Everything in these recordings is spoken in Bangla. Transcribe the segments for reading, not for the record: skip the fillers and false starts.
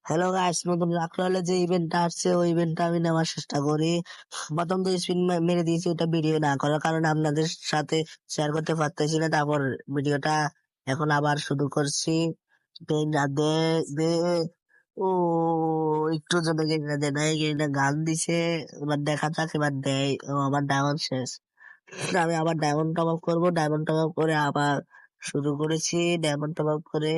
হ্যালো গাইস, নতুন রাখলে হলে যে ইভেন্টটা আসছে ওই ইভেন্টটা আমি নেওয়ার চেষ্টা করি। প্রথম তো স্পিন মেরে দিয়েছি, ওটা ভিডিও না করার কারণে আপনাদের সাথে শেয়ার করতে পারতেছি না। তারপর ভিডিওটা এখন আবার শুরু করছি। গেরিনা দে দে ও একটু জন্য গেরিনা দে নাই, গেরিনা গান দিছে। এবার দেখা যাক এবার দেয়। ও আমার ডায়মন্ড শেষ। আমি আবার ডায়মন্ড টপ আপ করবো, ডায়মন্ড টপ আপ করে আবার শুরু করেছি। ডায়মন্ড টপ আপ করে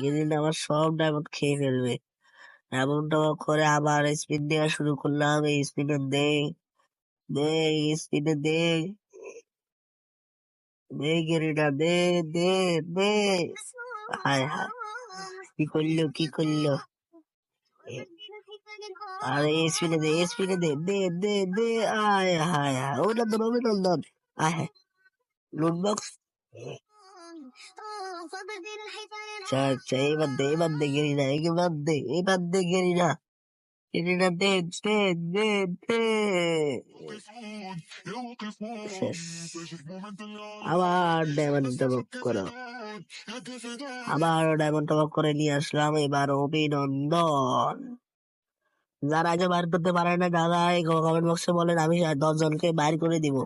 গেরিনা আমার সব ডায়মন্ড খেয়ে ফেলবে। ডায়মন্ড টপ আপ করে আবার স্পিন দেওয়া শুরু করলাম। এই স্পিনে দে দে, এই স্পিনে দে দে, গেরিনা দে দে দে। হায় হায়, কি করলো কি করলো! আর এই স্পিনে দে, এই স্পিনে দে দে দে দে। আয় হায় হায়, অভিনন্দন অভিনন্দন। আয় হায়, লুট বক্স। আচ্ছা আচ্ছা, এবার দে গেরিনা, এবার দে গেরিনা, গেরিনা দে দে দে দে। শেষ। আবার ডায়মন্ড টপ আপ করো, আবার ডায়মন্ড টপ আপ করে নিয়ে আসলাম। এবার অভিনন্দন। যারা আগে বাইর করতে পারে না দাদা, এই কমেন্ট বক্সে বলেন, আমি 10 জনকে বাইর করে দিব।